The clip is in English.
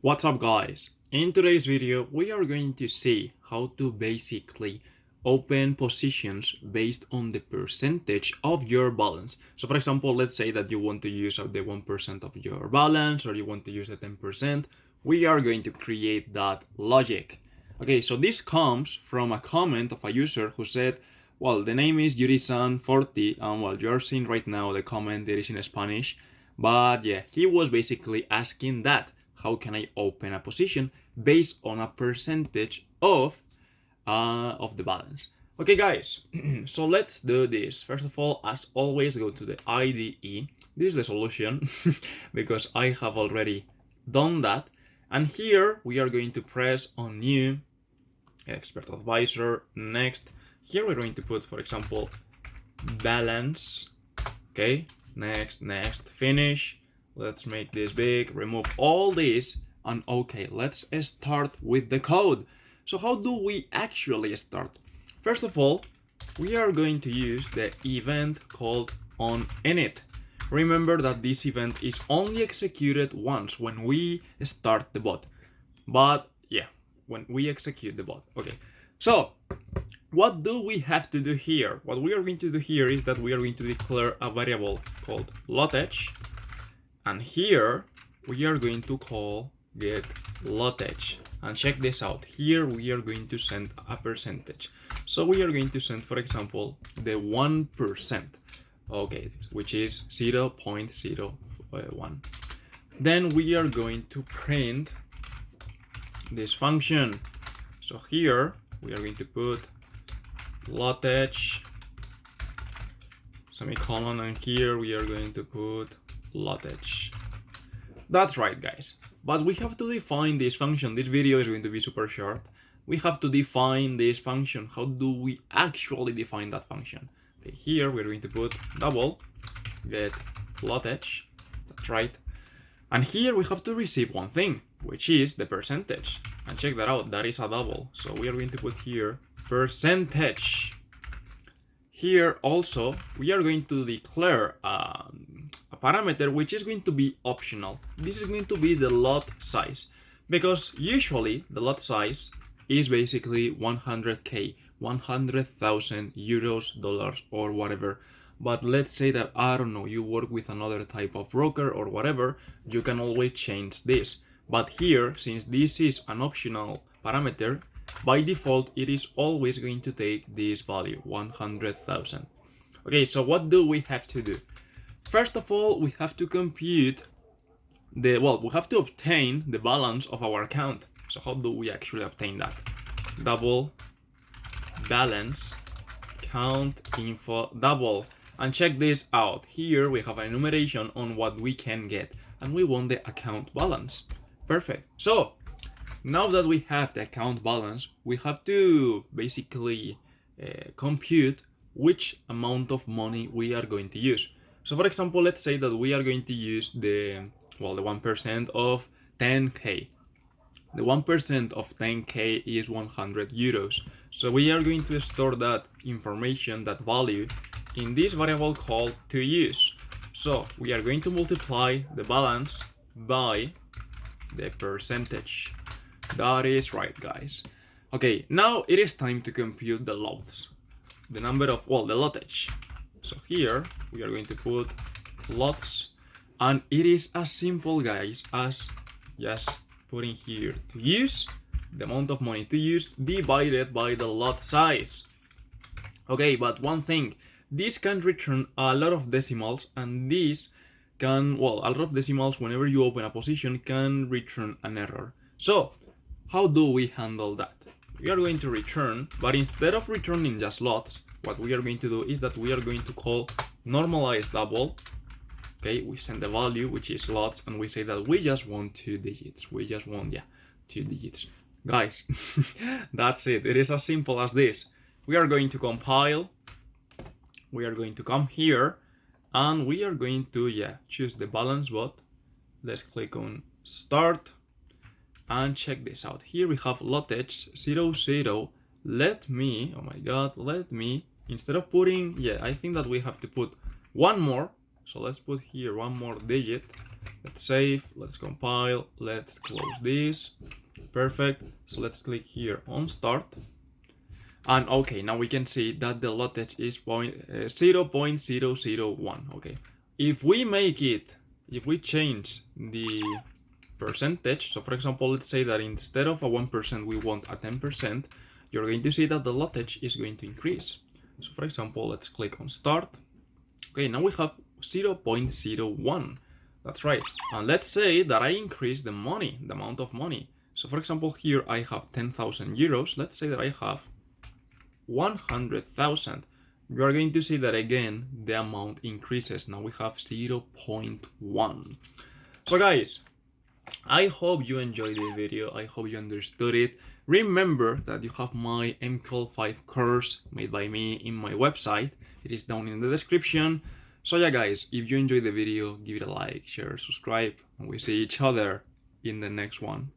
What's up guys? In today's video we are going to see how to basically open positions based on the percentage of your balance. So for example, let's say that you want to use the 1% of your balance or you want to use the 10%. We are going to create that logic. Okay, so this comes from a comment of a user who said, well, the name is Yurisan40 and well, you're seeing right now the comment that is in Spanish. But yeah, he was basically asking that. How can I open a position based on a percentage of the balance? Okay, guys, so let's do this. First of all, as always, go to the IDE. This is the solution because I have already done that. And here we are going to press on new expert advisor. Next, here we're going to put, for example, balance. Okay, next, finish. Let's make this big, remove all this, and okay, let's start with the code. So how do we actually start? First of all, we are going to use the event called onInit. Remember that this event is only executed once when we start the bot. But yeah, when we execute the bot. Okay, so what do we have to do here? What we are going to do here is that we are going to declare a variable called Lotage. And here we are going to call get Lotage. And check this out. Here we are going to send a percentage. So we are going to send, for example, the 1%. Okay, which is 0.01. Then we are going to print this function. So here we are going to put Lotage semicolon, and here we are going to put Lotage. That's right, guys. But we have to define this function. This video is going to be super short. We have to define this function. How do we actually define that function? Okay, here we're going to put double get Lotage. That's right. And here we have to receive one thing, which is the percentage. And check that out, that is a double. So we are going to put here percentage. Here also, we are going to declare a parameter which is going to be optional. This is going to be the lot size, because usually the lot size is basically 100k, 100,000 euros, dollars, or whatever. But let's say that, I don't know, you work with another type of broker or whatever, you can always change this. But here, since this is an optional parameter, by default, it is always going to take this value, 100,000. Okay, so what do we have to do? First of all, we have to compute we have to obtain the balance of our account. So how do we actually obtain that? Double balance count info double. And check this out. Here we have an enumeration on what we can get, and we want the account balance. Perfect. So now that we have the account balance, we have to basically compute which amount of money we are going to use. So for example, let's say that we are going to use the 1% of 10k. The 1% of 10k is 100 euros. So we are going to store that information, that value, in this variable called to use. So we are going to multiply the balance by the percentage. That is right, guys. Okay, now it is time to compute the lots. The number of, the lotage. So here we are going to put lots, and it is as simple, guys, as just putting here to use, the amount of money to use divided by the lot size. Okay, but one thing, this can return a lot of decimals, and this can, a lot of decimals whenever you open a position can return an error. So how do we handle that? We are going to return, but instead of returning just lots, what we are going to do is that we are going to call normalize double. Okay, we send the value, which is lots, and we say that we just want 2 digits. We just want, 2 digits. Guys, that's it. It is as simple as this. We are going to compile. We are going to come here, and we are going to, choose the balance bot. Let's click on start. And check this out. Here we have Lotage 00. Let me, instead of putting, I think that we have to put one more. So let's put here one more digit. Let's save, let's compile, let's close this. Perfect. So let's click here on start. And okay, now we can see that the lotage is 0.001. Okay, if we change the percentage, so for example, let's say that instead of a 1%, we want a 10%, you're going to see that the lotage is going to increase. So for example, let's click on start. Okay, now we have 0.01. That's right. And let's say that I increase the money, the amount of money. So for example, here I have 10,000 euros. Let's say that I have 100,000. You are going to see that again, the amount increases. Now we have 0.1. So guys, I hope you enjoyed this video. I hope you understood it. Remember that you have my MQL5 course made by me in my website. It is down in the description. So yeah guys, if you enjoyed the video, give it a like, share, subscribe, and we see each other in the next one.